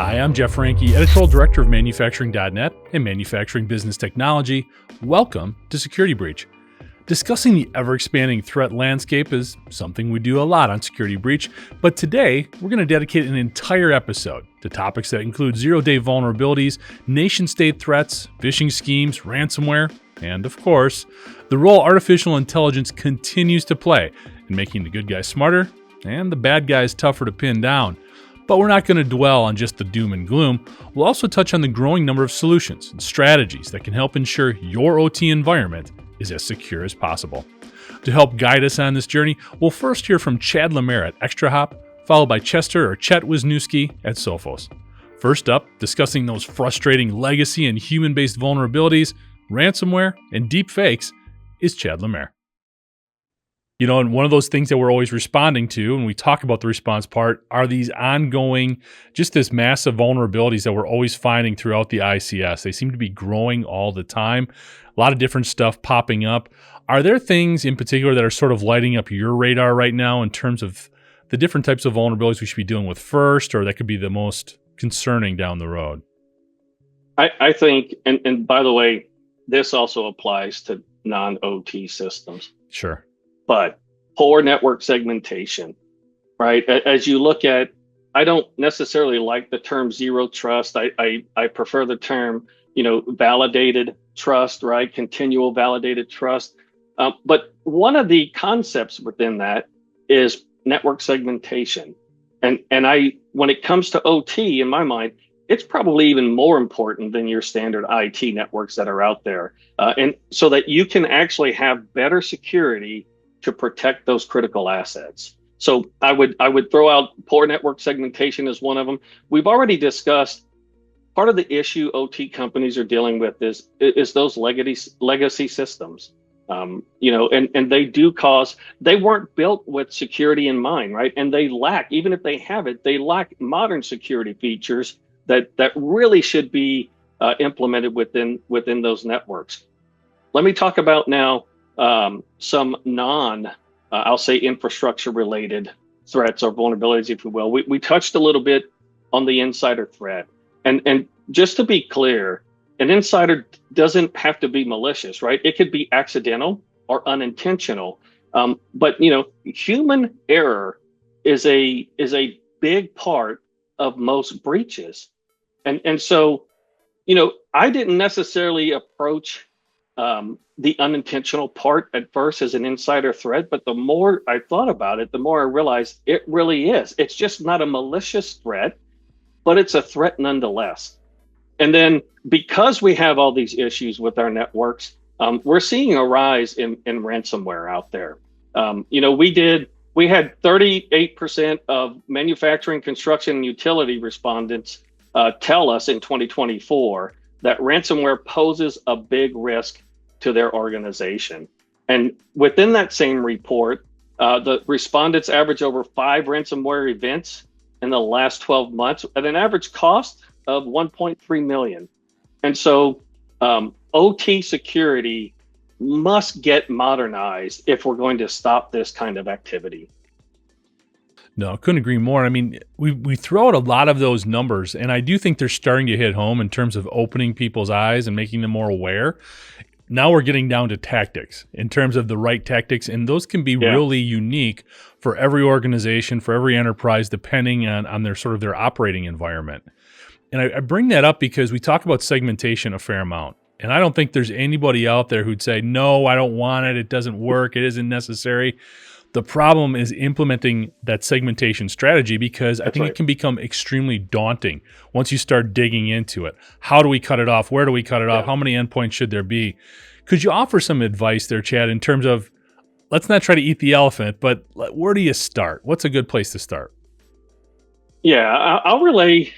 Hi, I'm Jeff Franke, Editorial Director of Manufacturing.net and Manufacturing Business Technology. Welcome to Security Breach. Discussing the ever-expanding threat landscape is something we do a lot on Security Breach, but today we're going to dedicate an entire episode to topics that include zero-day vulnerabilities, nation-state threats, phishing schemes, ransomware, and of course, the role artificial intelligence continues to play in making the good guys smarter and the bad guys tougher to pin down. But we're not going to dwell on just the doom and gloom. We'll also touch on the growing number of solutions and strategies that can help ensure your OT environment is as secure as possible. To help guide us on this journey, we'll first hear from Chad LeMaire at ExtraHop, followed by Chet Wisniewski at Sophos. First up, discussing those frustrating legacy and human-based vulnerabilities, ransomware, and deepfakes, is Chad LeMaire. You know, and one of those things that we're always responding to, and we talk about the response part, are these ongoing, just this massive vulnerabilities that we're always finding throughout the ICS. They seem to be growing all the time. A lot of different stuff popping up. Are there things in particular that are sort of lighting up your radar right now in terms of the different types of vulnerabilities we should be dealing with first, or that could be the most concerning down the road? I think, and by the way, this also applies to non-OT systems. Sure. But poor network segmentation, right? As you look at, I don't necessarily like the term zero trust. I prefer the term, validated trust, right? Continual validated trust. But one of the concepts within that is network segmentation. And when it comes to OT, in my mind, it's probably even more important than your standard IT networks that are out there. And so that you can actually have better security to protect those critical assets. So I would throw out poor network segmentation as one of them. We've already discussed part of the issue OT companies are dealing with is those legacy systems. And they weren't built with security in mind, right? And they lack, even if they have it, they lack modern security features that really should be implemented within those networks. Let me talk about now some I'll say infrastructure related threats or vulnerabilities, if you will. We touched a little bit on the insider threat. And just to be clear, an insider doesn't have to be malicious, right? It could be accidental or unintentional. But human error is a big part of most breaches. And so, I didn't necessarily approach the unintentional part at first as an insider threat, but the more I thought about it, the more I realized it really is. It's just not a malicious threat, but it's a threat nonetheless. And then because we have all these issues with our networks, we're seeing a rise in ransomware out there. We had 38% of manufacturing, construction, and utility respondents tell us in 2024 that ransomware poses a big risk to their organization. And within that same report, the respondents average over 5 ransomware events in the last 12 months at an average cost of $1.3 million. And so OT security must get modernized if we're going to stop this kind of activity. No, couldn't agree more. I mean, we throw out a lot of those numbers, and I do think they're starting to hit home in terms of opening people's eyes and making them more aware. Now we're getting down to tactics in terms of the right tactics, and those can be really unique for every organization, for every enterprise, depending on their sort of their operating environment. And I bring that up because we talk about segmentation a fair amount. And I don't think there's anybody out there who'd say, no, I don't want it. It doesn't work. It isn't necessary. The problem is implementing that segmentation strategy, because I think it can become extremely daunting once you start digging into it. How do we cut it off? Where do we cut it off? How many endpoints should there be? Could you offer some advice there, Chad, in terms of, let's not try to eat the elephant, but where do you start? What's a good place to start? Yeah, I'll relay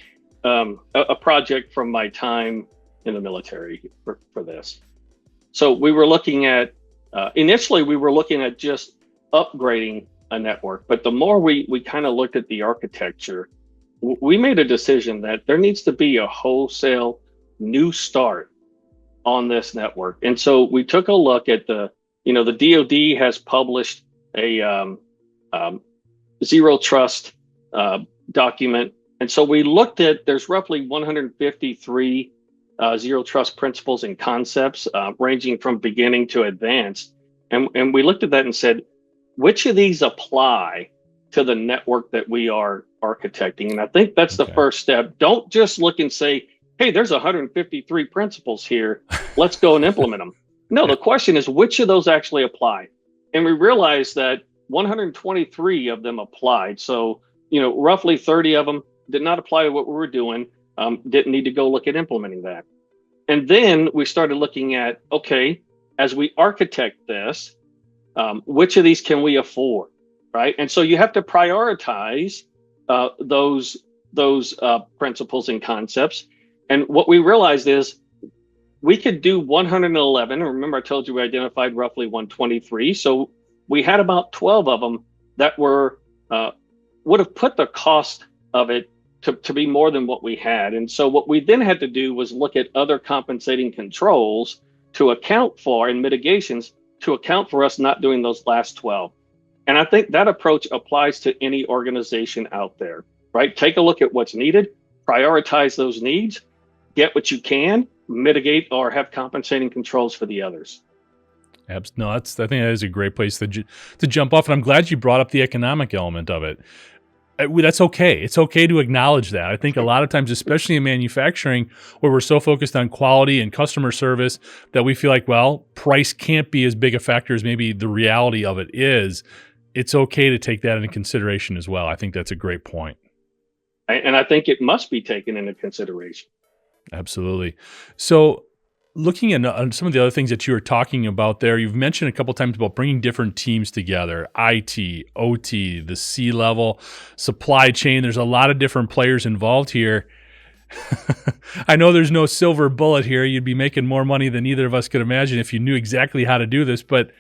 a project from my time in the military for this. So we were looking at, initially we were looking at just upgrading a network, but the more we kind of looked at the architecture, we made a decision that there needs to be a wholesale new start on this network. And so we took a look at the DoD has published a zero trust document And so we looked at, there's roughly 153 zero trust principles and concepts ranging from beginning to advanced. And we looked at that and said, which of these apply to the network that we are architecting? And I think that's the first step. Don't just look and say, hey, there's 153 principles here. Let's go and implement them. No, the question is, which of those actually apply? And we realized that 123 of them applied. So, roughly 30 of them did not apply to what we were doing, didn't need to go look at implementing that. And then we started looking at, okay, as we architect this, which of these can we afford, right? And so you have to prioritize those principles and concepts. And what we realized is we could do 111. Remember, I told you we identified roughly 123. So we had about 12 of them that were would have put the cost of it to be more than what we had. And so what we then had to do was look at other compensating controls to account for, and mitigations to account for us not doing those last 12. And I think that approach applies to any organization out there, right? Take a look at what's needed, prioritize those needs, get what you can, mitigate or have compensating controls for the others. No, I think that is a great place to jump off. And I'm glad you brought up the economic element of it. That's okay. It's okay to acknowledge that. I think a lot of times, especially in manufacturing, where we're so focused on quality and customer service that we feel like, well, price can't be as big a factor as maybe the reality of it is. It's okay to take that into consideration as well. I think that's a great point. And I think it must be taken into consideration. Absolutely. So looking at some of the other things that you were talking about there, you've mentioned a couple times about bringing different teams together, IT, OT, the C-level, supply chain. There's a lot of different players involved here. I know there's no silver bullet here. You'd be making more money than either of us could imagine if you knew exactly how to do this. But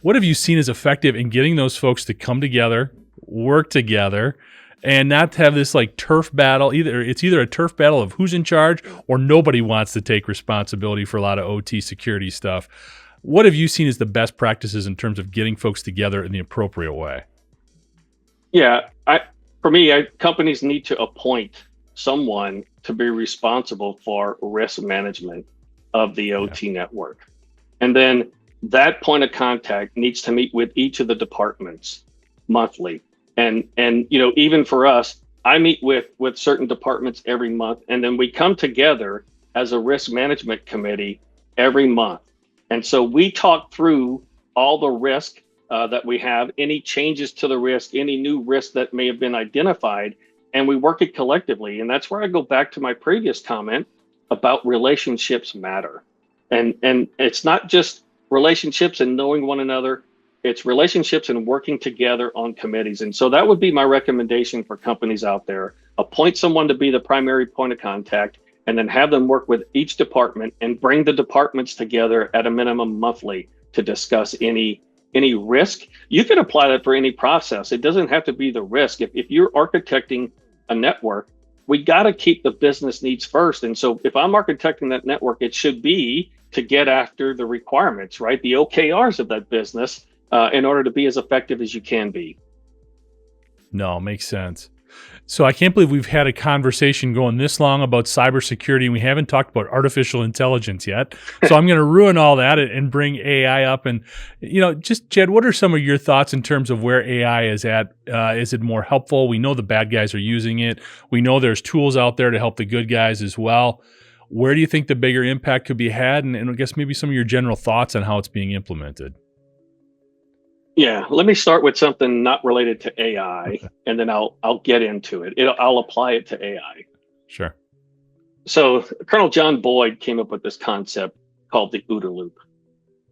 what have you seen as effective in getting those folks to come together, work together, and not have this like turf battle? It's either a turf battle of who's in charge or nobody wants to take responsibility for a lot of OT security stuff. What have you seen as the best practices in terms of getting folks together in the appropriate way? Yeah, for me, companies need to appoint someone to be responsible for risk management of the OT network. And then that point of contact needs to meet with each of the departments monthly. And even for us, I meet with certain departments every month, and then we come together as a risk management committee every month. And so we talk through all the risk that we have, any changes to the risk, any new risk that may have been identified, and we work it collectively. And that's where I go back to my previous comment about relationships matter. And it's not just relationships and knowing one another, it's relationships and working together on committees. And so that would be my recommendation for companies out there. Appoint someone to be the primary point of contact, and then have them work with each department and bring the departments together at a minimum monthly to discuss any risk. You can apply that for any process. It doesn't have to be the risk. If you're architecting a network, we got to keep the business needs first. And so if I'm architecting that network, it should be to get after the requirements, right? The OKRs of that business in order to be as effective as you can be. No, makes sense. So I can't believe we've had a conversation going this long about cybersecurity, and we haven't talked about artificial intelligence yet. So I'm going to ruin all that and bring AI up. And, just Chad, what are some of your thoughts in terms of where AI is at? Is it more helpful? We know the bad guys are using it. We know there's tools out there to help the good guys as well. Where do you think the bigger impact could be had? And I guess maybe some of your general thoughts on how it's being implemented. Yeah, let me start with something not related to AI, and then I'll get into it. I'll apply it to AI. Sure. So Colonel John Boyd came up with this concept called the OODA loop: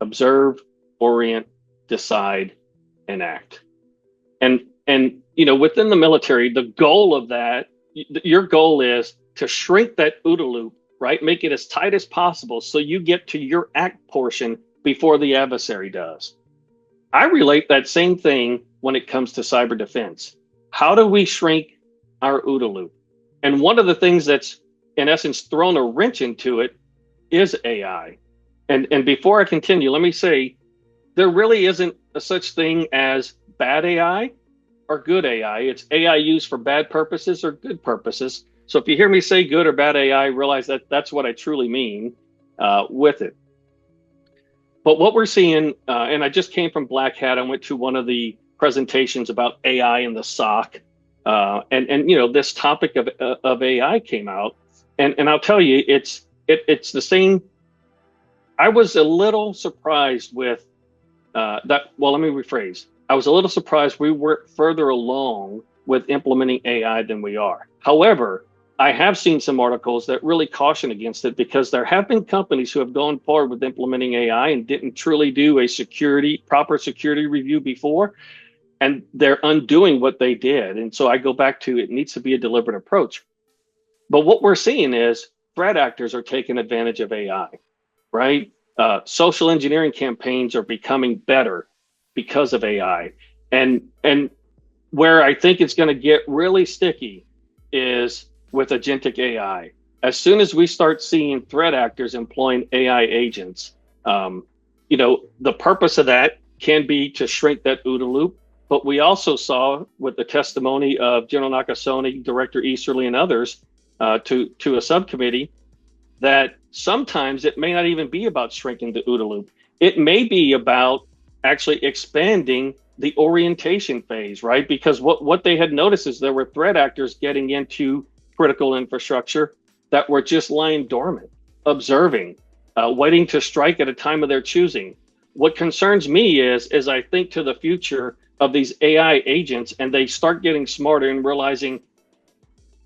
observe, orient, decide, and act. And within the military, the goal of that, your goal is to shrink that OODA loop, right? Make it as tight as possible so you get to your act portion before the adversary does. I relate that same thing when it comes to cyber defense. How do we shrink our OODA loop? And one of the things that's, in essence, thrown a wrench into it is AI. And before I continue, let me say, there really isn't a such thing as bad AI. or good AI. It's AI used for bad purposes or good purposes. So if you hear me say good or bad AI, realize that that's what I truly mean with it. But what we're seeing, and I just came from Black Hat. I went to one of the presentations about AI in the SOC, and this topic of AI came out, and I'll tell you, it's the same. I was a little surprised with that. Well, let me rephrase. I was a little surprised we weren't further along with implementing AI than we are. However, I have seen some articles that really caution against it because there have been companies who have gone forward with implementing AI and didn't truly do a proper security review before, and they're undoing what they did. And so I go back to it needs to be a deliberate approach. But what we're seeing is threat actors are taking advantage of AI, right? Social engineering campaigns are becoming better because of AI. And where I think it's going to get really sticky is with agentic AI. As soon as we start seeing threat actors employing AI agents, the purpose of that can be to shrink that OODA loop. But we also saw with the testimony of General Nakasone, Director Easterly, and others to a subcommittee that sometimes it may not even be about shrinking the OODA loop. It may be about actually expanding the orientation phase, right? Because what they had noticed is there were threat actors getting into critical infrastructure that were just lying dormant, observing, waiting to strike at a time of their choosing. What concerns me is I think to the future of these AI agents, and they start getting smarter and realizing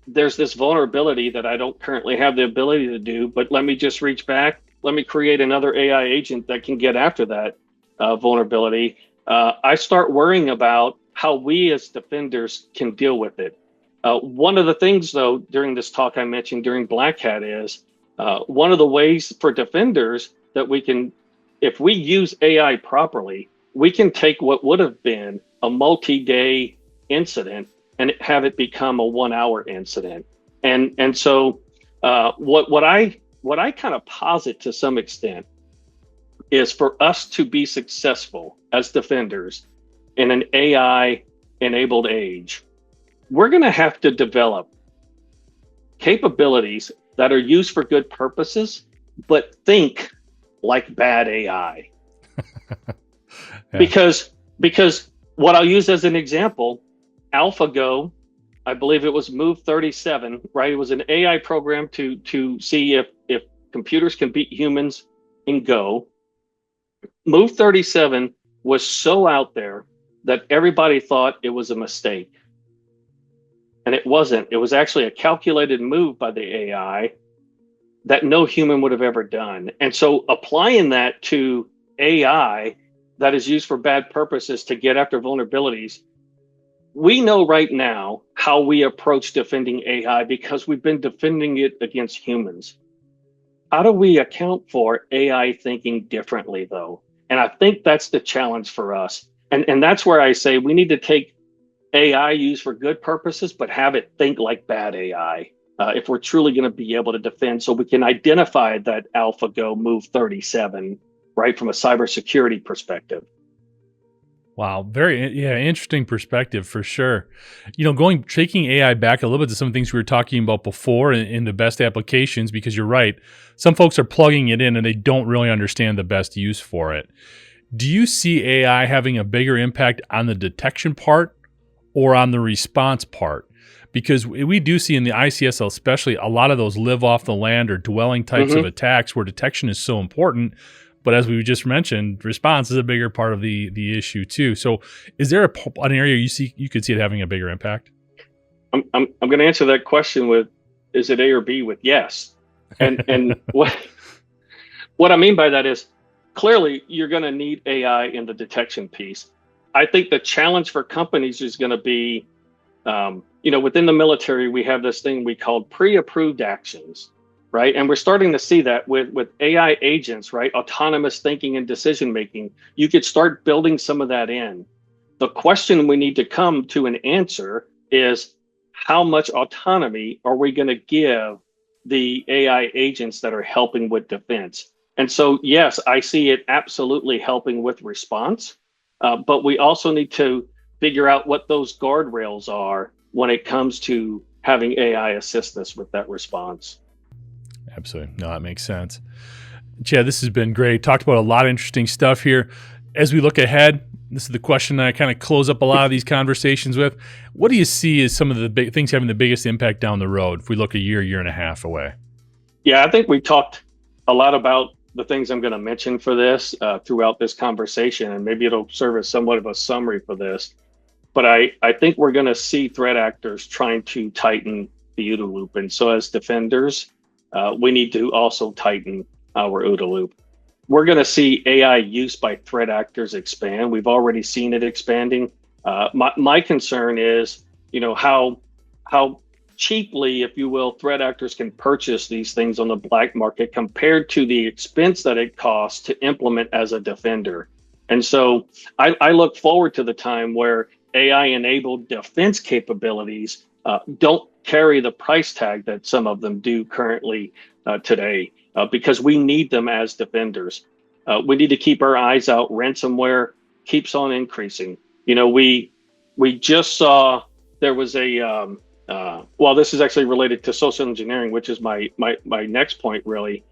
there's this vulnerability that I don't currently have the ability to do, but let me just reach back. Let me create another AI agent that can get after that vulnerability. I start worrying about how we as defenders can deal with it. One of the things, though, during this talk I mentioned during Black Hat is one of the ways for defenders that we can, if we use AI properly, we can take what would have been a multi-day incident and have it become a 1-hour incident. And so what I kind of posit to some extent is for us to be successful as defenders in an AI-enabled age, we're going to have to develop capabilities that are used for good purposes, but think like bad AI. Yeah. Because what I'll use as an example, AlphaGo, I believe it was Move 37, right? It was an AI program to see if computers can beat humans in Go. Move 37 was so out there that everybody thought it was a mistake. And it wasn't. It was actually a calculated move by the AI that no human would have ever done. And so applying that to AI that is used for bad purposes to get after vulnerabilities, we know right now how we approach defending AI because we've been defending it against humans. How do we account for AI thinking differently, though? And I think that's the challenge for us. And that's where I say we need to take AI used for good purposes, but have it think like bad AI if we're truly going to be able to defend, so we can identify that AlphaGo Move 37, right, from a cybersecurity perspective. Wow, very interesting perspective for sure. Taking AI back a little bit to some of the things we were talking about before in the best applications, because you're right, some folks are plugging it in and they don't really understand the best use for it. Do you see AI having a bigger impact on the detection part or on the response part? Because we do see in the ICS especially a lot of those live off the land or dwelling types of attacks where detection is so important. But as we just mentioned, response is a bigger part of the issue too. So is there an area you could see it having a bigger impact? I'm going to answer that question with, is it A or B, with yes. And what I mean by that is clearly you're going to need AI in the detection piece. I think the challenge for companies is going to be, within the military, we have this thing we call pre-approved actions. Right. And we're starting to see that with AI agents, right? Autonomous thinking and decision making. You could start building some of that in. The question we need to come to an answer is, how much autonomy are we going to give the AI agents that are helping with defense? And so, yes, I see it absolutely helping with response. But we also need to figure out what those guardrails are when it comes to having AI assist us with that response. Absolutely. No, that makes sense. Chad, this has been great. Talked about a lot of interesting stuff here. As we look ahead, this is the question that I kind of close up a lot of these conversations with. What do you see as some of the big things having the biggest impact down the road if we look a year and a half away? Yeah, I think we talked a lot about the things I'm going to mention for this throughout this conversation, and maybe it'll serve as somewhat of a summary for this. But I think we're going to see threat actors trying to tighten the OODA loop. And so as defenders, we need to also tighten our OODA loop. We're going to see AI use by threat actors expand. We've already seen it expanding. My concern is, how cheaply, if you will, threat actors can purchase these things on the black market compared to the expense that it costs to implement as a defender. And so I look forward to the time where AI-enabled defense capabilities don't carry the price tag that some of them do currently today, because we need them as defenders. We need to keep our eyes out. Ransomware keeps on increasing. We just saw there was a well, this is actually related to social engineering, which is my next point, really.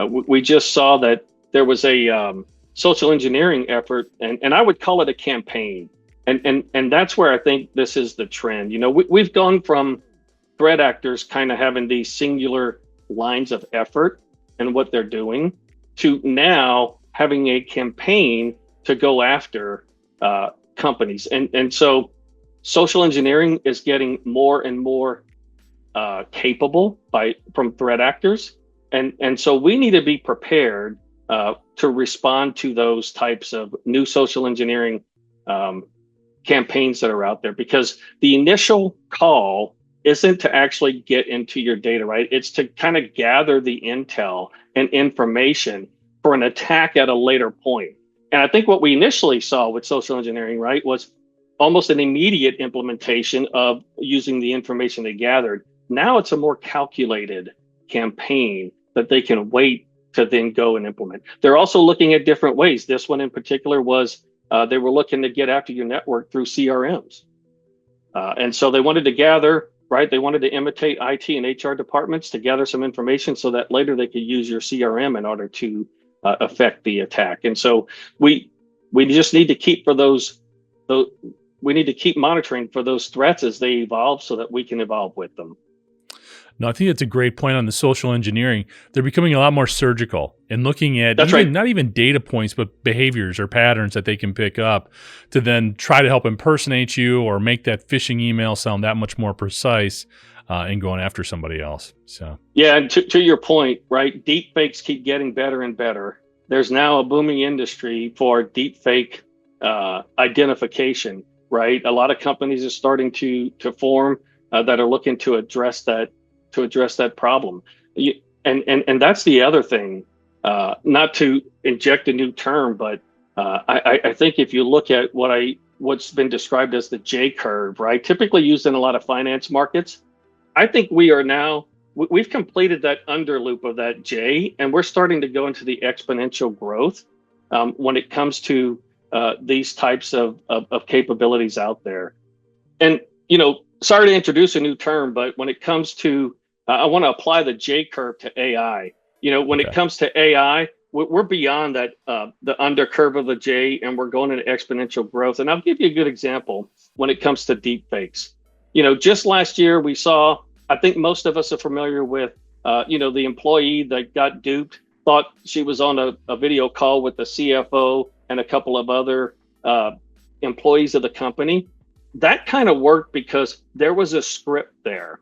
We just saw that there was a social engineering effort, and I would call it a campaign. And that's where I think this is the trend. We've gone from threat actors kind of having these singular lines of effort and what they're doing to now having a campaign to go after companies. And so social engineering is getting more and more capable from threat actors. And so we need to be prepared to respond to those types of new social engineering campaigns that are out there, because the initial call isn't to actually get into your data, right? It's to kind of gather the intel and information for an attack at a later point. And I think what we initially saw with social engineering, right, was almost an immediate implementation of using the information they gathered. Now it's a more calculated campaign that they can wait to then go and implement. They're also looking at different ways. This one in particular was they were looking to get after your network through CRMs. And so they wanted to gather, right? They wanted to imitate IT and HR departments to gather some information so that later they could use your CRM in order to affect the attack. And so we just need to keep we need to keep monitoring for those threats as they evolve so that we can evolve with them. No, I think that's a great point on the social engineering. They're becoming a lot more surgical and looking at not even data points, but behaviors or patterns that they can pick up to then try to help impersonate you or make that phishing email sound that much more precise in going after somebody else. So yeah, and to your point, right? Deepfakes keep getting better and better. There's now a booming industry for deepfake identification, right? A lot of companies are starting to form that are looking to address that problem. And that's the other thing, not to inject a new term, but I think if you look at what's been described as the J curve, right? Typically used in a lot of finance markets. I think we've completed that under loop of that J, and we're starting to go into the exponential growth when it comes to these types of capabilities out there. And, sorry to introduce a new term, but when it comes to I want to apply the J curve to AI. When it comes to AI, we're beyond that, the under curve of the J, and we're going into exponential growth. And I'll give you a good example when it comes to deepfakes. Just last year, we saw, I think most of us are familiar with, the employee that got duped, thought she was on a video call with the CFO and a couple of other employees of the company. That kind of worked because there was a script there.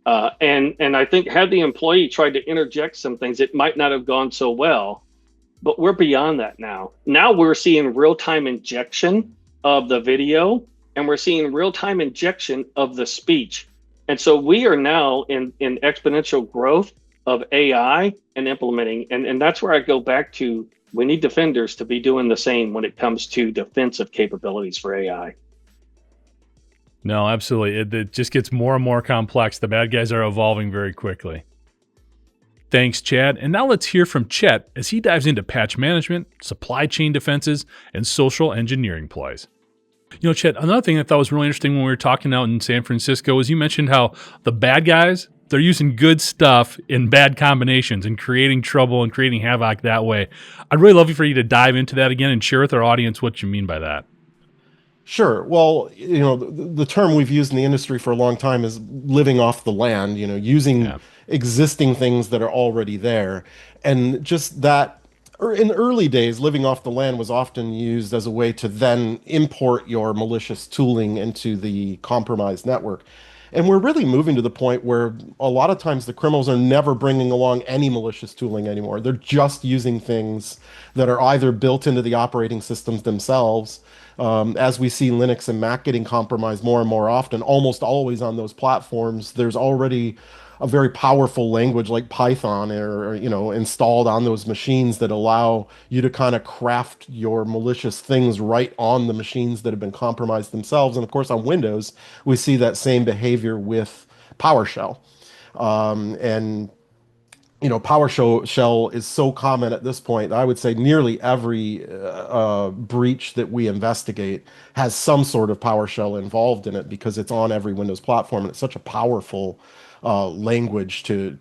And I think had the employee tried to interject some things, it might not have gone so well, but we're beyond that now. Now we're seeing real-time injection of the video, and we're seeing real-time injection of the speech. And so we are now in exponential growth of AI and implementing. And that's where I go back to, we need defenders to be doing the same when it comes to defensive capabilities for AI. No, absolutely. It just gets more and more complex. The bad guys are evolving very quickly. Thanks, Chad. And now let's hear from Chet as he dives into patch management, supply chain defenses, and social engineering ploys. Chet, another thing I thought was really interesting when we were talking out in San Francisco is you mentioned how the bad guys, they're using good stuff in bad combinations and creating trouble and creating havoc that way. I'd really love for you to dive into that again and share with our audience what you mean by that. Sure. Well, the term we've used in the industry for a long time is living off the land, using Yeah. existing things that are already there. And just that, or in early days, living off the land was often used as a way to then import your malicious tooling into the compromised network. And we're really moving to the point where a lot of times the criminals are never bringing along any malicious tooling anymore. They're just using things that are either built into the operating systems themselves. As we see Linux and Mac getting compromised more and more often, almost always on those platforms, there's already a very powerful language like Python or installed on those machines that allow you to kind of craft your malicious things right on the machines that have been compromised themselves. And of course, on Windows, we see that same behavior with PowerShell. And PowerShell is so common at this point. I would say nearly every breach that we investigate has some sort of PowerShell involved in it because it's on every Windows platform, and it's such a powerful language to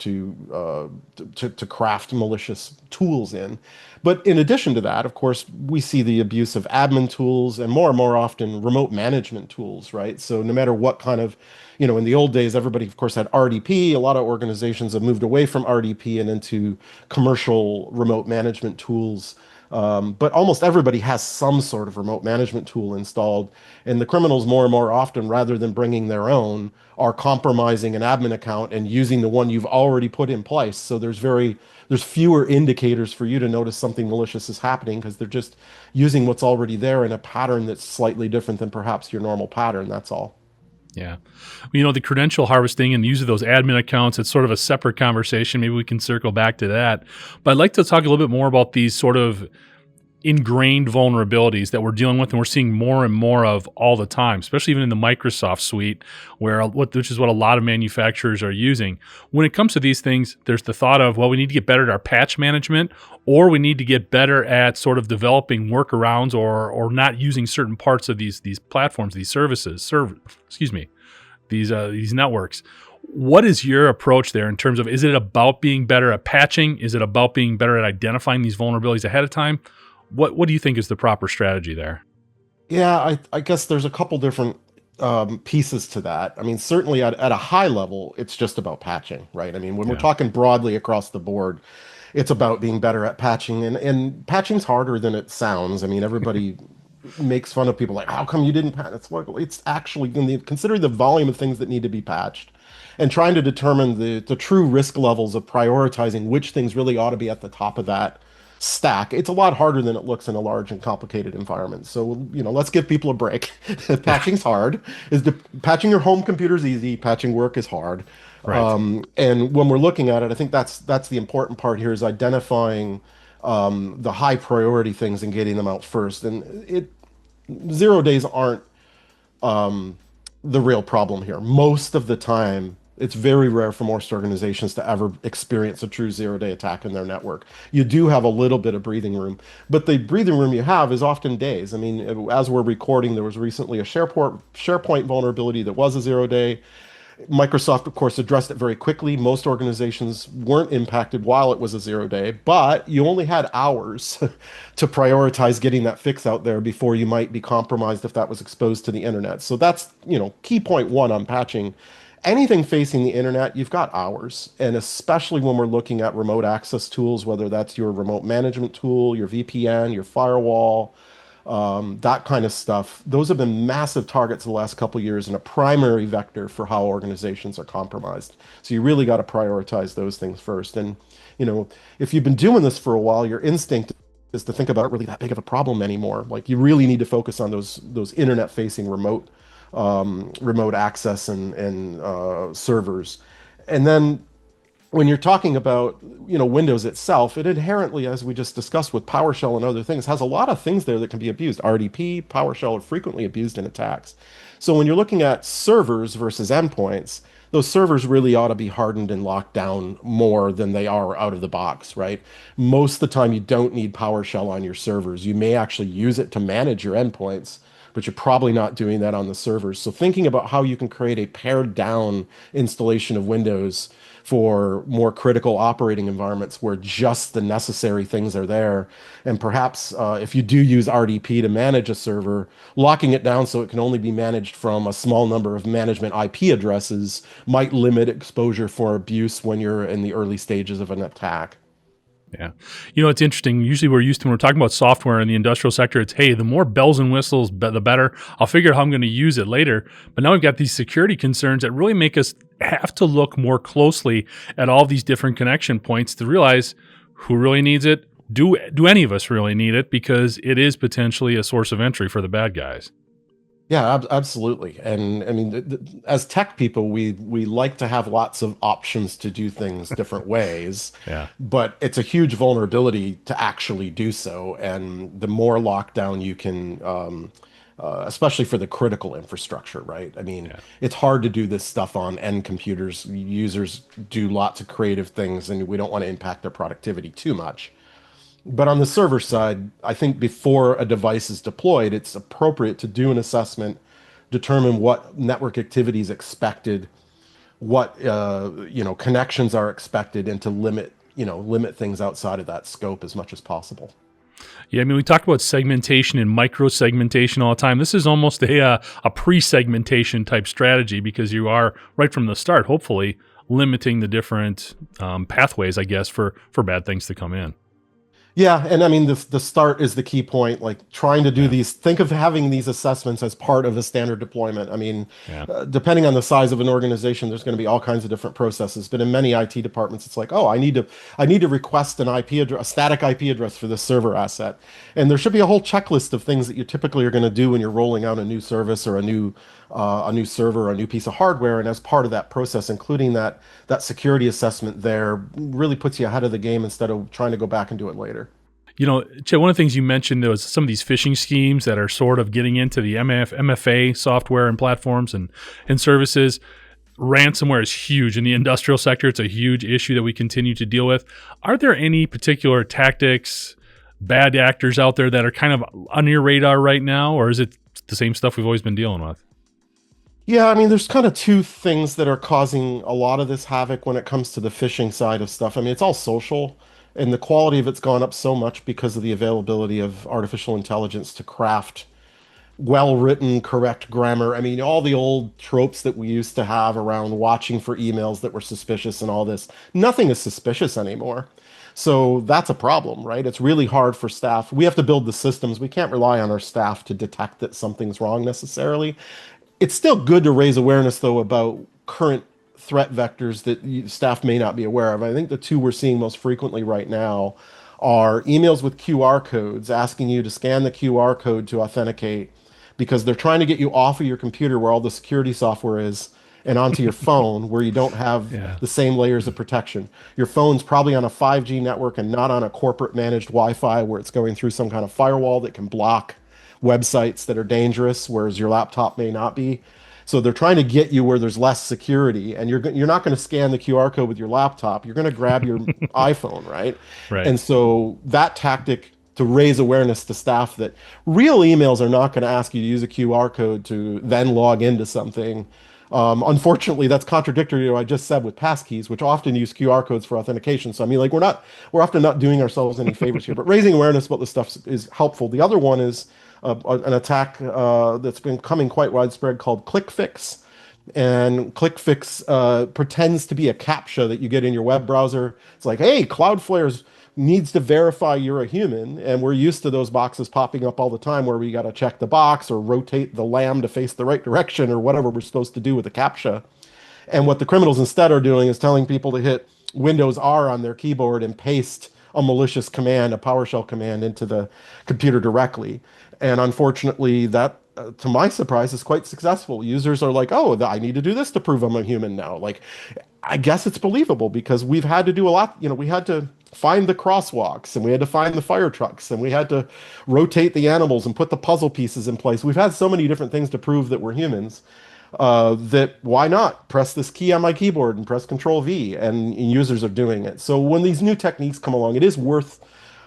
craft malicious tools in. But in addition to that, of course, we see the abuse of admin tools and more often remote management tools, right? So no matter what kind of, in the old days, everybody, of course, had RDP. A lot of organizations have moved away from RDP and into commercial remote management tools. But almost everybody has some sort of remote management tool installed. And the criminals more and more often, rather than bringing their own, are compromising an admin account and using the one you've already put in place. So there's fewer indicators for you to notice something malicious is happening because they're just using what's already there in a pattern that's slightly different than perhaps your normal pattern. That's all. Yeah. The credential harvesting and the use of those admin accounts, it's sort of a separate conversation. Maybe we can circle back to that. But I'd like to talk a little bit more about these sort of ingrained vulnerabilities that we're dealing with and we're seeing more and more of all the time, especially even in the Microsoft suite, which is what a lot of manufacturers are using. When it comes to these things, there's the thought of, well, we need to get better at our patch management, or we need to get better at sort of developing workarounds or not using certain parts of these platforms, these services, these networks. What is your approach there in terms of, is it about being better at patching? Is it about being better at identifying these vulnerabilities ahead of time? What do you think is the proper strategy there? Yeah, I guess there's a couple different pieces to that. I mean, certainly at a high level, it's just about patching, right? I mean, when we're talking broadly across the board, it's about being better at patching, and patching's harder than it sounds. I mean, everybody makes fun of people like, how come you didn't patch? It's actually, considering the volume of things that need to be patched and trying to determine the true risk levels of prioritizing which things really ought to be at the top of that stack. It's a lot harder than it looks in a large and complicated environment. So, let's give people a break. Patching's hard. Patching your home computer is easy. Patching work is hard. Right. And when we're looking at it, I think that's the important part here is identifying the high priority things and getting them out first. And 0 days aren't the real problem here. Most of the time, it's very rare for most organizations to ever experience a true 0 day attack in their network. You do have a little bit of breathing room, but the breathing room you have is often days. I mean, as we're recording, there was recently a SharePoint vulnerability that was a 0 day. Microsoft, of course, addressed it very quickly. Most organizations weren't impacted while it was a 0 day, but you only had hours to prioritize getting that fix out there before you might be compromised if that was exposed to the internet. So that's, key point one on patching. Anything facing the internet, you've got hours. And especially when we're looking at remote access tools, whether that's your remote management tool, your VPN, your firewall, that kind of stuff. Those have been massive targets the last couple of years and a primary vector for how organizations are compromised. So you really got to prioritize those things first. And, if you've been doing this for a while, your instinct is to think about it really that big of a problem anymore. Like you really need to focus on those internet facing remote access and servers. And then when you're talking about Windows itself, it inherently, as we just discussed with PowerShell and other things, has a lot of things there that can be abused. RDP, PowerShell are frequently abused in attacks. So when you're looking at servers versus endpoints, those servers really ought to be hardened and locked down more than they are out of the box, right? Most of the time you don't need PowerShell on your servers. You may actually use it to manage your endpoints, but you're probably not doing that on the servers. So thinking about how you can create a pared down installation of Windows for more critical operating environments where just the necessary things are there. And perhaps if you do use RDP to manage a server, locking it down so it can only be managed from a small number of management IP addresses might limit exposure for abuse when you're in the early stages of an attack. Yeah. It's interesting. Usually we're used to, when we're talking about software in the industrial sector, it's, hey, the more bells and whistles, the better. I'll figure out how I'm going to use it later. But now we've got these security concerns that really make us have to look more closely at all these different connection points to realize who really needs it. Do any of us really need it? Because it is potentially a source of entry for the bad guys. Yeah, absolutely. And I mean, as tech people, we like to have lots of options to do things different ways. Yeah. But it's a huge vulnerability to actually do so. And the more lockdown you can, especially for the critical infrastructure, right? I mean, it's hard to do this stuff on end computers. Users do lots of creative things, and we don't want to impact their productivity too much. But on the server side, I think before a device is deployed, it's appropriate to do an assessment, determine what network activity is expected, what connections are expected, and to limit things outside of that scope as much as possible. Yeah, I mean, we talk about segmentation and micro-segmentation all the time. This is almost a pre-segmentation type strategy, because you are, right from the start, hopefully, limiting the different pathways, I guess, for bad things to come in. Yeah, and I mean, the start is the key point, like trying to do think of having these assessments as part of a standard deployment. I mean, depending on the size of an organization, there's going to be all kinds of different processes. But in many IT departments, it's like, oh, I need to request an IP address, a static IP address for this server asset. And there should be a whole checklist of things that you typically are going to do when you're rolling out a new service or a new server or a new piece of hardware. And as part of that process, including that security assessment there really puts you ahead of the game instead of trying to go back and do it later. Chet, one of the things you mentioned was some of these phishing schemes that are sort of getting into the MFA software and platforms and services. Ransomware is huge in the industrial sector. It's a huge issue that we continue to deal with. Are there any particular tactics, bad actors out there that are kind of on your radar right now, or is it the same stuff we've always been dealing with? Yeah, I mean, there's kind of two things that are causing a lot of this havoc when it comes to the phishing side of stuff. I mean, it's all social, and the quality of it's gone up so much because of the availability of artificial intelligence to craft well-written, correct grammar. I mean, all the old tropes that we used to have around watching for emails that were suspicious and all this, nothing is suspicious anymore. So that's a problem, right? It's really hard for staff. We have to build the systems. We can't rely on our staff to detect that something's wrong necessarily. It's still good to raise awareness, though, about current threat vectors that staff may not be aware of. I think the two we're seeing most frequently right now are emails with QR codes asking you to scan the QR code to authenticate, because they're trying to get you off of your computer where all the security software is and onto your phone where you don't have the same layers of protection. Your phone's probably on a 5G network and not on a corporate managed Wi-Fi where it's going through some kind of firewall that can block websites that are dangerous, whereas your laptop may not be. So they're trying to get you where there's less security, and you're not going to scan the QR code with your laptop. You're going to grab your iPhone, right? Right. And so that tactic to raise awareness to staff that real emails are not going to ask you to use a QR code to then log into something. Unfortunately, that's contradictory to what I just said with passkeys, which often use QR codes for authentication. So I mean, like we're often not doing ourselves any favors here, but raising awareness about this stuff is helpful. The other one is an attack that's been coming quite widespread called ClickFix. And ClickFix pretends to be a CAPTCHA that you get in your web browser. It's like, hey, Cloudflare needs to verify you're a human. And we're used to those boxes popping up all the time where we got to check the box or rotate the lamb to face the right direction or whatever we're supposed to do with a CAPTCHA. And what the criminals instead are doing is telling people to hit Windows R on their keyboard and paste a malicious command, a PowerShell command, into the computer directly. And unfortunately, that, to my surprise, is quite successful. Users are like, oh, I need to do this to prove I'm a human now. Like, I guess it's believable because we've had to do a lot. We had to find the crosswalks, and we had to find the fire trucks, and we had to rotate the animals and put the puzzle pieces in place. We've had so many different things to prove that we're humans that why not press this key on my keyboard and press Control V, and users are doing it. So when these new techniques come along, it is worth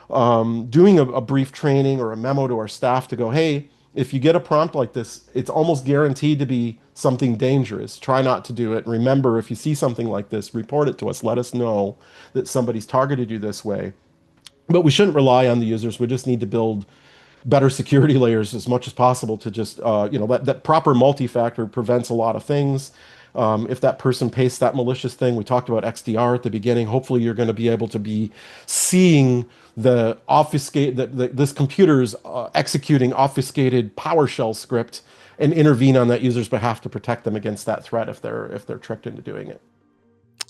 doing a brief training or a memo to our staff to go, hey, if you get a prompt like this, it's almost guaranteed to be something dangerous. Try not to do it. Remember, if you see something like this, report it to us. Let us know that somebody's targeted you this way. But we shouldn't rely on the users. We just need to build better security layers as much as possible to just, that proper multi-factor prevents a lot of things. If that person pastes that malicious thing, we talked about XDR at the beginning. Hopefully, you're going to be able to be seeing the obfuscate that this computer is executing obfuscated PowerShell script and intervene on that user's behalf to protect them against that threat if they're tricked into doing it.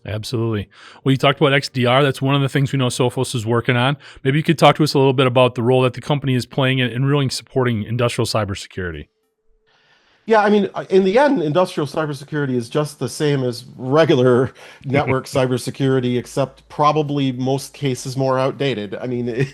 Absolutely. Well, you talked about XDR. That's one of the things we know Sophos is working on. Maybe you could talk to us a little bit about the role that the company is playing in really supporting industrial cybersecurity. Yeah, I mean, in the end, industrial cybersecurity is just the same as regular network cybersecurity, except probably most cases more outdated. I mean,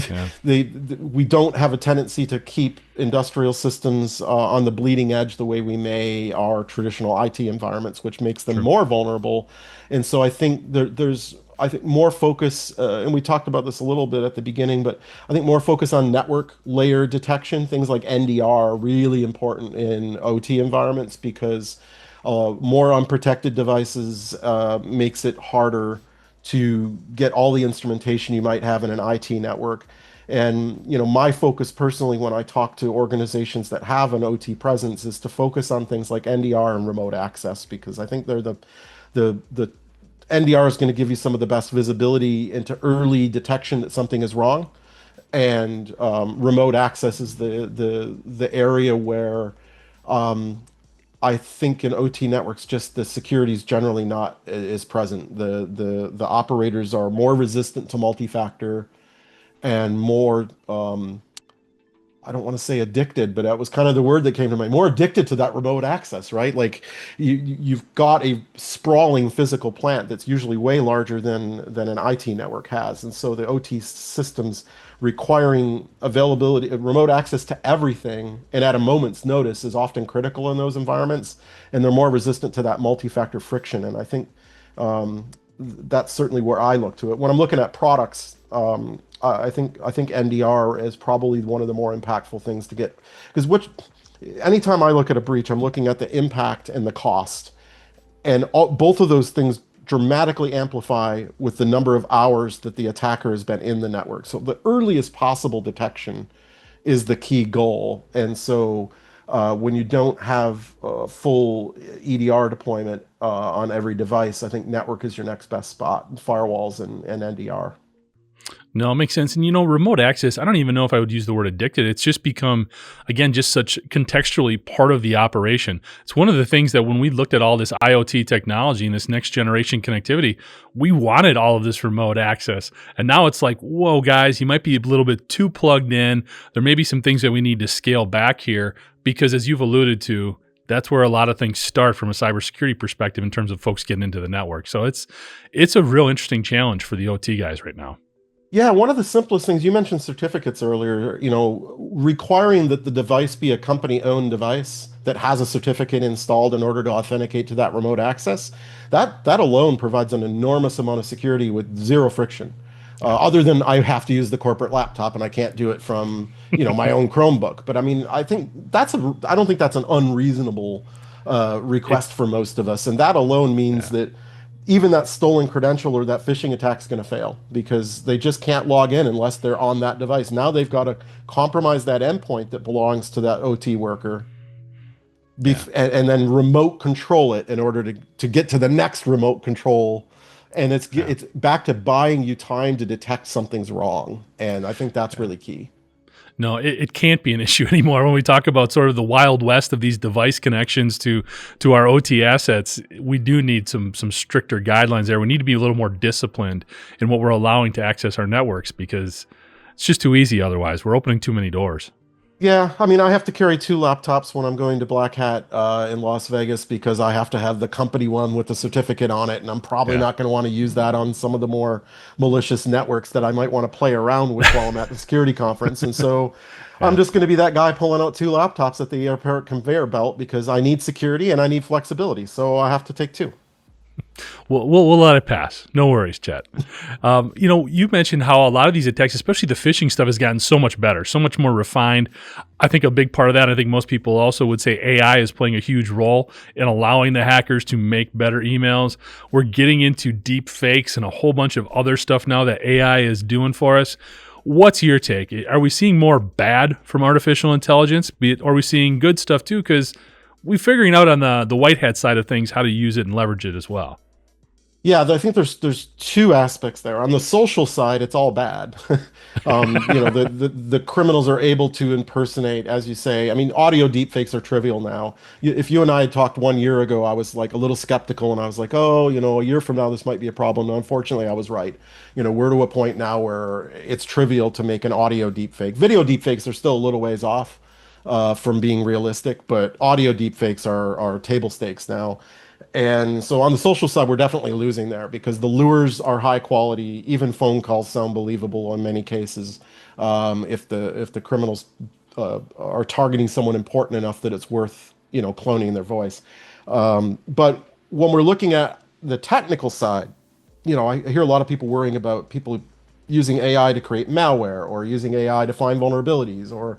Yeah. we don't have a tendency to keep industrial systems on the bleeding edge the way we may our traditional IT environments, which makes them True. more vulnerable. And so I think there's more focus, and we talked about this a little bit at the beginning, but I think more focus on network layer detection. Things like NDR are really important in OT environments because more unprotected devices makes it harder to get all the instrumentation you might have in an IT network. And my focus personally when I talk to organizations that have an OT presence is to focus on things like NDR and remote access, because I think they're the NDR is going to give you some of the best visibility into early detection that something is wrong, and remote access is the area where I think in OT networks just the security is generally not is present. The operators are more resistant to multi-factor and more I don't want to say addicted, but that was kind of the word that came to mind. More addicted to that remote access, right? Like you've got a sprawling physical plant that's usually way larger than an IT network has, and so the OT systems requiring availability, remote access to everything, and at a moment's notice is often critical in those environments, and they're more resistant to that multi-factor friction. And I think that's certainly where I look to it when I'm looking at products. I think NDR is probably one of the more impactful things to get, because anytime I look at a breach, I'm looking at the impact and the cost, and both of those things dramatically amplify with the number of hours that the attacker has been in the network. So the earliest possible detection is the key goal, and so when you don't have full EDR deployment on every device, I think network is your next best spot, firewalls and NDR. No, it makes sense. And remote access, I don't even know if I would use the word addicted. It's just become, again, just such contextually part of the operation. It's one of the things that when we looked at all this IoT technology and this next generation connectivity, we wanted all of this remote access. And now it's like, whoa, guys, you might be a little bit too plugged in. There may be some things that we need to scale back here because, as you've alluded to, that's where a lot of things start from a cybersecurity perspective in terms of folks getting into the network. So it's a real interesting challenge for the OT guys right now. Yeah, one of the simplest things, you mentioned certificates earlier, requiring that the device be a company-owned device that has a certificate installed in order to authenticate to that remote access. That alone provides an enormous amount of security with zero friction. Other than I have to use the corporate laptop and I can't do it from, my own Chromebook. But I mean, I don't think that's an unreasonable request for most of us. And that alone means that even that stolen credential or that phishing attack is going to fail because they just can't log in unless they're on that device. Now they've got to compromise that endpoint that belongs to that OT worker and then remote control it in order to get to the next remote control. And it's back to buying you time to detect something's wrong. And I think that's really key. No, it can't be an issue anymore. When we talk about sort of the wild west of these device connections to our OT assets, we do need some stricter guidelines there. We need to be a little more disciplined in what we're allowing to access our networks because it's just too easy otherwise. We're opening too many doors. Yeah, I mean, I have to carry 2 laptops when I'm going to Black Hat in Las Vegas because I have to have the company one with the certificate on it, and I'm probably not going to want to use that on some of the more malicious networks that I might want to play around with while I'm at the security conference. And so I'm just going to be that guy pulling out 2 laptops at the airport conveyor belt because I need security and I need flexibility, so I have to take 2. We'll let it pass. No worries, Chet. You mentioned how a lot of these attacks, especially the phishing stuff, has gotten so much better, so much more refined. I think a big part of that, I think most people also would say AI is playing a huge role in allowing the hackers to make better emails. We're getting into deep fakes and a whole bunch of other stuff now that AI is doing for us. What's your take? Are we seeing more bad from artificial intelligence? Or are we seeing good stuff too? Because we're figuring out on the white hat side of things how to use it and leverage it as well. Yeah, I think there's two aspects there. On the social side, it's all bad. The criminals are able to impersonate, as you say. I mean, audio deepfakes are trivial now. If you and I had talked 1 year ago, I was like a little skeptical, and I was like, oh, a year from now this might be a problem. And unfortunately, I was right. We're to a point now where it's trivial to make an audio deepfake. Video deepfakes are still a little ways off from being realistic, but audio deepfakes are table stakes now. And so on the social side, we're definitely losing there because the lures are high quality. Even phone calls sound believable in many cases. If the criminals are targeting someone important enough that it's worth cloning their voice. But when we're looking at the technical side, I hear a lot of people worrying about people using AI to create malware or using AI to find vulnerabilities or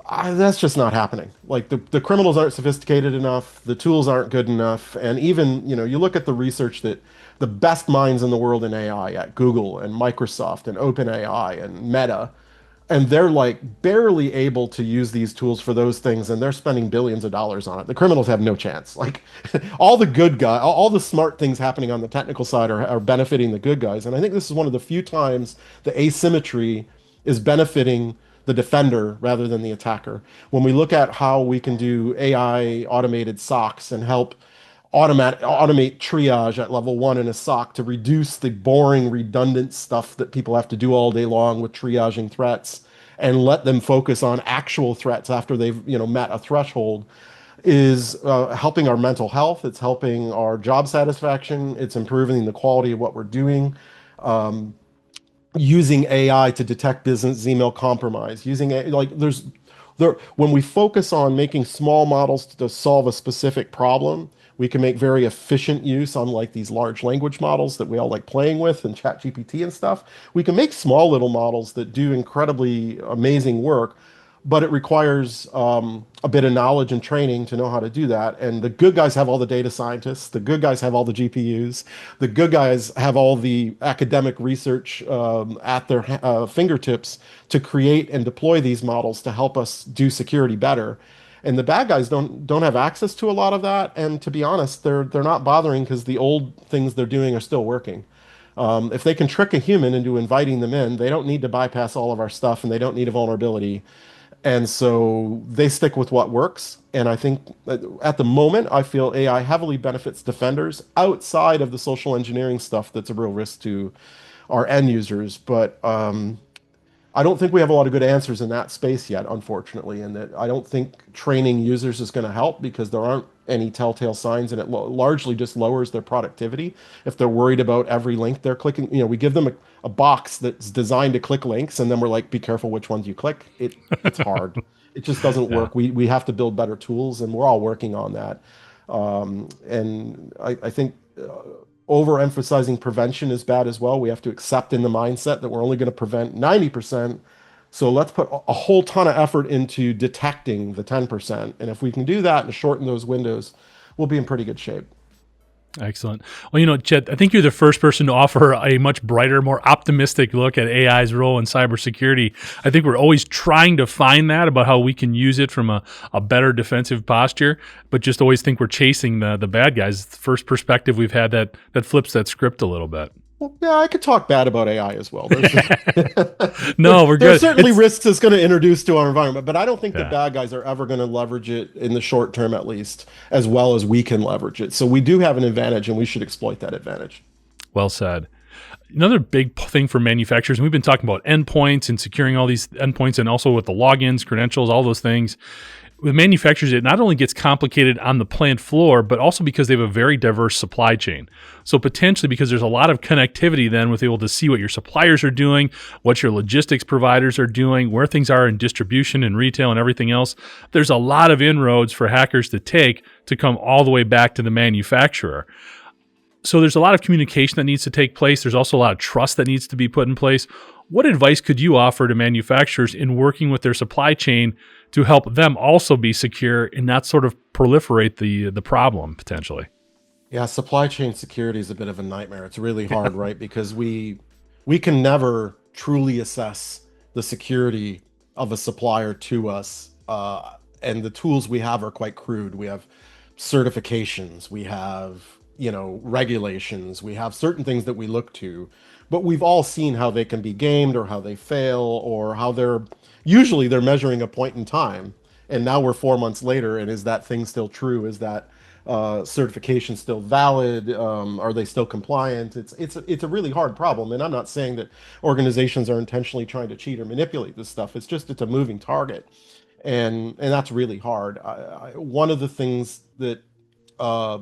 that's just not happening. Like the criminals aren't sophisticated enough, the tools aren't good enough, and even you look at the research that the best minds in the world in AI at Google and Microsoft and OpenAI and Meta, and they're like barely able to use these tools for those things, and they're spending billions of dollars on it. The criminals have no chance. Like all the good guys, all the smart things happening on the technical side are benefiting the good guys, and I think this is one of the few times the asymmetry is benefiting the defender rather than the attacker. When we look at how we can do AI automated SOCs and help automate triage at level 1 in a SOC to reduce the boring, redundant stuff that people have to do all day long with triaging threats and let them focus on actual threats after they've met a threshold is helping our mental health. It's helping our job satisfaction. It's improving the quality of what we're doing. Using AI to detect business email compromise, when we focus on making small models to solve a specific problem, we can make very efficient use, unlike these large language models that we all like playing with and ChatGPT and stuff. We can make small little models that do incredibly amazing work, but it requires a bit of knowledge and training to know how to do that. And the good guys have all the data scientists, the good guys have all the GPUs, the good guys have all the academic research at their fingertips to create and deploy these models to help us do security better. And the bad guys don't have access to a lot of that. And to be honest, they're not bothering because the old things they're doing are still working. If they can trick a human into inviting them in, they don't need to bypass all of our stuff and they don't need a vulnerability. And so they stick with what works. And I think at the moment, I feel AI heavily benefits defenders outside of the social engineering stuff that's a real risk to our end users. But I don't think we have a lot of good answers in that space yet, unfortunately. And that I don't think training users is going to help because there aren't any telltale signs, and it largely just lowers their productivity. If they're worried about every link they're clicking, we give them a box that's designed to click links, and then we're like, be careful which ones you click. It's hard. It just doesn't work. We have to build better tools, and we're all working on that. And I think overemphasizing prevention is bad as well. We have to accept in the mindset that we're only going to prevent 90%. So let's put a whole ton of effort into detecting the 10%. And if we can do that and shorten those windows, we'll be in pretty good shape. Excellent. Well, Chet, I think you're the first person to offer a much brighter, more optimistic look at AI's role in cybersecurity. I think we're always trying to find that about how we can use it from a better defensive posture, but just always think we're chasing the bad guys. It's the first perspective we've had that flips that script a little bit. Well, yeah, I could talk bad about AI as well. No, we're good. There's certainly risks it's going to introduce to our environment, but I don't think the bad guys are ever going to leverage it in the short term, at least, as well as we can leverage it. So we do have an advantage, and we should exploit that advantage. Well said. Another big thing for manufacturers, and we've been talking about endpoints and securing all these endpoints and also with the logins, credentials, all those things. With manufacturers, it not only gets complicated on the plant floor, but also because they have a very diverse supply chain. So potentially because there's a lot of connectivity then with able to see what your suppliers are doing, what your logistics providers are doing, where things are in distribution and retail and everything else, there's a lot of inroads for hackers to take to come all the way back to the manufacturer. So there's a lot of communication that needs to take place. There's also a lot of trust that needs to be put in place. What advice could you offer to manufacturers in working with their supply chain to help them also be secure and not sort of proliferate the problem potentially? Yeah, supply chain security is a bit of a nightmare. It's really hard, right? Because we can never truly assess the security of a supplier to us, and the tools we have are quite crude. We have certifications, we have, regulations, we have certain things that we look to, but we've all seen how they can be gamed or how they fail or how they're measuring a point in time, and now we're 4 months later, and is that thing still true? Is that certification still valid? Are they still compliant? It's a really hard problem, and I'm not saying that organizations are intentionally trying to cheat or manipulate this stuff. It's a moving target, and that's really hard. One of the things that uh,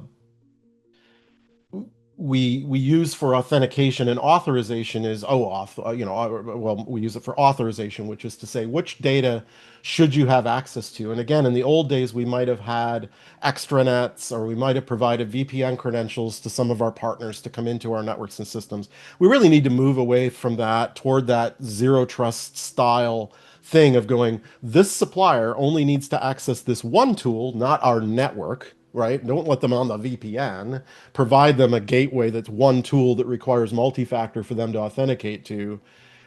we use for authentication and authorization is OAuth. Well, we use it for authorization, which is to say which data should you have access to. And again, in the old days, we might have had extranets, or we might have provided VPN credentials to some of our partners to come into our networks and systems. We really need to move away from that toward that zero trust style thing of going, this supplier only needs to access this one tool, not our network, right? Don't let them on the VPN. Provide them a gateway that's one tool that requires multi-factor for them to authenticate to.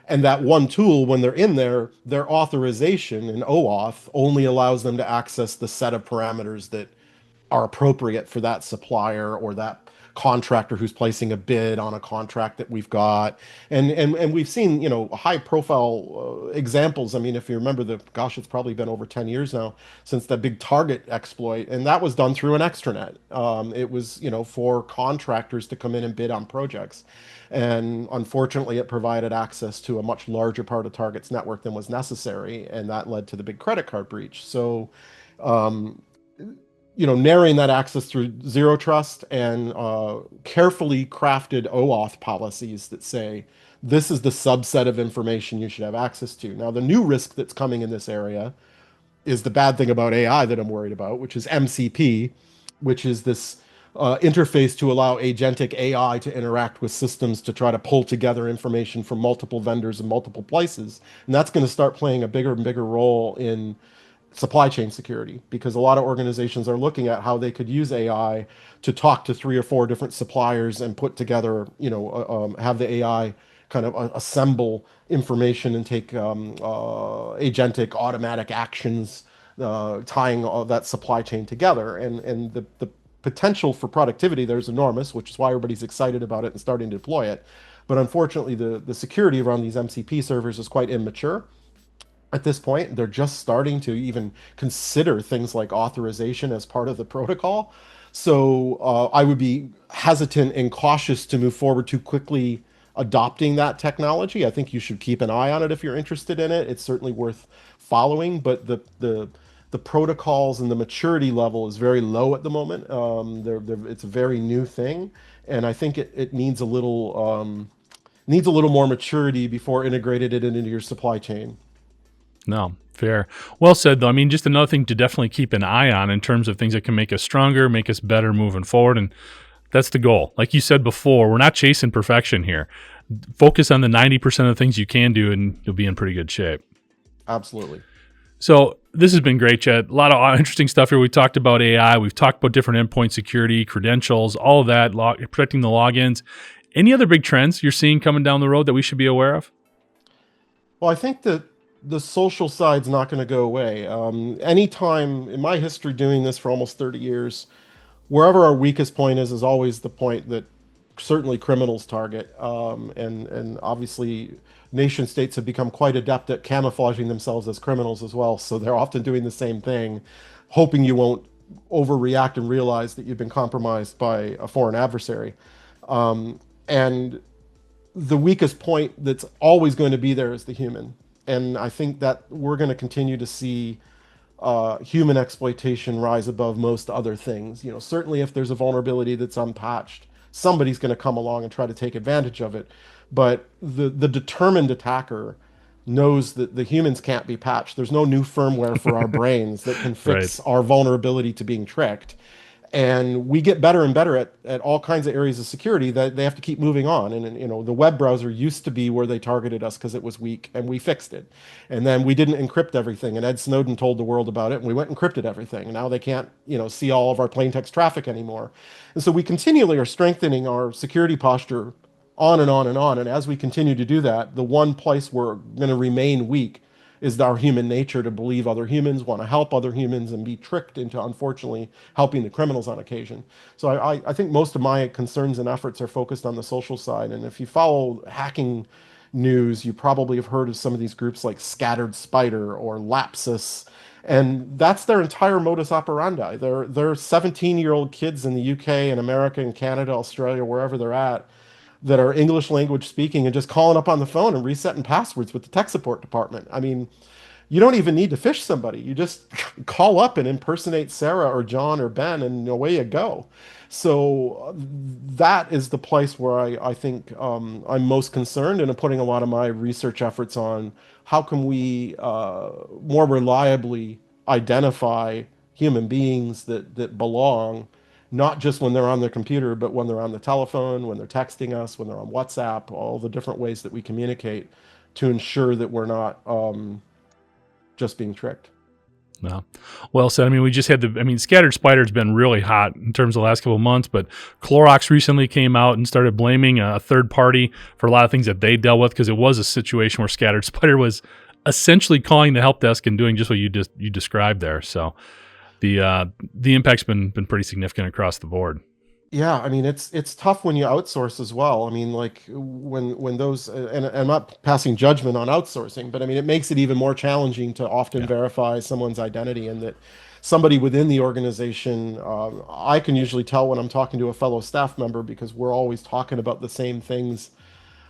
And that one tool, when they're in there, their authorization in OAuth only allows them to access the set of parameters that are appropriate for that supplier or that contractor who's placing a bid on a contract that we've got. And we've seen, high profile examples. I mean, if you remember it's probably been over 10 years now since that big Target exploit, and that was done through an extranet. It was, for contractors to come in and bid on projects. And unfortunately, it provided access to a much larger part of Target's network than was necessary, and that led to the big credit card breach. So, narrowing that access through zero trust and carefully crafted OAuth policies that say this is the subset of information you should have access to. Now, the new risk that's coming in this area is the bad thing about AI that I'm worried about, which is MCP, which is this interface to allow agentic AI to interact with systems to try to pull together information from multiple vendors in multiple places. And that's going to start playing a bigger and bigger role in supply chain security, because a lot of organizations are looking at how they could use AI to talk to 3 or 4 different suppliers and put together, have the AI kind of assemble information and take agentic automatic actions, tying all that supply chain together. And the potential for productivity there's enormous, which is why everybody's excited about it and starting to deploy it. But unfortunately, the security around these MCP servers is quite immature. At this point, they're just starting to even consider things like authorization as part of the protocol. So I would be hesitant and cautious to move forward too quickly adopting that technology. I think you should keep an eye on it if you're interested in it. It's certainly worth following, but the protocols and the maturity level is very low at the moment. It's a very new thing, and I think it needs a little more maturity before integrated it into your supply chain. No, fair. Well said, though. I mean, just another thing to definitely keep an eye on in terms of things that can make us stronger, make us better moving forward. And that's the goal. Like you said before, we're not chasing perfection here. Focus on the 90% of the things you can do, and you'll be in pretty good shape. Absolutely. So this has been great, Chet. A lot of interesting stuff here. We talked about AI. We've talked about different endpoint security, credentials, all of that, protecting the logins. Any other big trends you're seeing coming down the road that we should be aware of? Well, I think that the social side's not going to go away. Anytime in my history doing this for almost 30 years, wherever our weakest point is always the point that certainly criminals target. And obviously, nation states have become quite adept at camouflaging themselves as criminals as well. So they're often doing the same thing, hoping you won't overreact and realize that you've been compromised by a foreign adversary. And the weakest point that's always going to be there is the human. And I think that we're going to continue to see human exploitation rise above most other things. Certainly if there's a vulnerability that's unpatched, somebody's going to come along and try to take advantage of it. But the determined attacker knows that the humans can't be patched. There's no new firmware for our brains that can fix our vulnerability to being tricked. And we get better and better at all kinds of areas of security that they have to keep moving on. And, the web browser used to be where they targeted us because it was weak, and we fixed it. And then we didn't encrypt everything, and Ed Snowden told the world about it, and we went and encrypted everything. And now they can't, see all of our plain text traffic anymore. And so we continually are strengthening our security posture on and on and on. And as we continue to do that, the one place we're going to remain weak is our human nature to believe other humans, want to help other humans, and be tricked into, unfortunately, helping the criminals on occasion. So I think most of my concerns and efforts are focused on the social side. And if you follow hacking news, you probably have heard of some of these groups like Scattered Spider or Lapsus. And that's their entire modus operandi. They're 17-year-old kids in the UK and America and Canada, Australia, wherever they're at, that are English language speaking and just calling up on the phone and resetting passwords with the tech support department. I mean, you don't even need to phish somebody. You just call up and impersonate Sarah or John or Ben, and away you go. So that is the place where I think I'm most concerned, and I'm putting a lot of my research efforts on how can we more reliably identify human beings that belong, not just when they're on their computer, but when they're on the telephone, when they're texting us, when they're on WhatsApp, all the different ways that we communicate to ensure that we're not just being tricked. No. Well said. I mean, we just had Scattered Spider's been really hot in terms of the last couple of months, but Clorox recently came out and started blaming a third party for a lot of things that they dealt with, because it was a situation where Scattered Spider was essentially calling the help desk and doing just what you described there. So the impact's been pretty significant across the board. Yeah, I mean, it's tough when you outsource as well. I mean, like when those, and I'm not passing judgment on outsourcing, but I mean, it makes it even more challenging to often verify someone's identity, and that somebody within the organization, I can usually tell when I'm talking to a fellow staff member, because we're always talking about the same things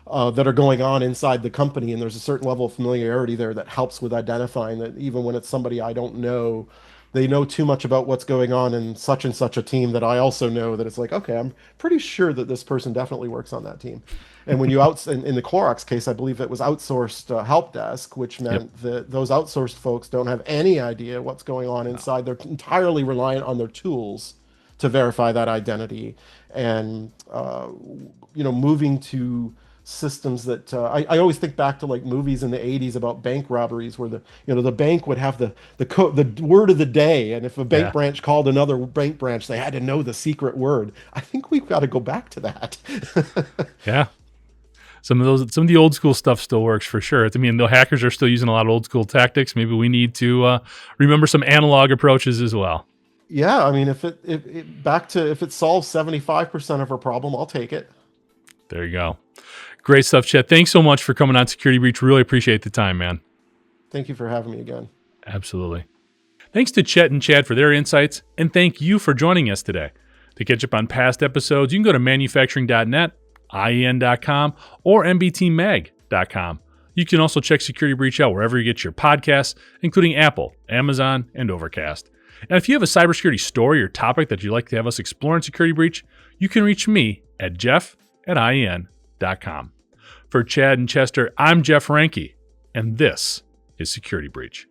that are going on inside the company, and there's a certain level of familiarity there that helps with identifying that even when it's somebody I don't know, they know too much about what's going on in such and such a team that I also know that it's like, okay, I'm pretty sure that this person definitely works on that team. And when you in the Clorox case, I believe it was outsourced help desk, which meant that those outsourced folks don't have any idea what's going on inside. They're entirely reliant on their tools to verify that identity. And, moving to systems that I always think back to like movies in the 80s about bank robberies, where the bank would have the word of the day, and if a bank branch called another bank branch, they had to know the secret word. I think we've got to go back to that. Yeah. Some of the old school stuff still works for sure. I mean, the hackers are still using a lot of old school tactics. Maybe we need to remember some analog approaches as well. Yeah, I mean, if it solves 75% of our problem, I'll take it. There you go. Great stuff, Chet. Thanks so much for coming on Security Breach. Really appreciate the time, man. Thank you for having me again. Absolutely. Thanks to Chet and Chad for their insights, and thank you for joining us today. To catch up on past episodes, you can go to manufacturing.net, IEN.com, or mbtmag.com. You can also check Security Breach out wherever you get your podcasts, including Apple, Amazon, and Overcast. And if you have a cybersecurity story or topic that you'd like to have us explore in Security Breach, you can reach me at jeff@IEN.com. For Chad and Chester, I'm Jeff Ranke, and this is Security Breach.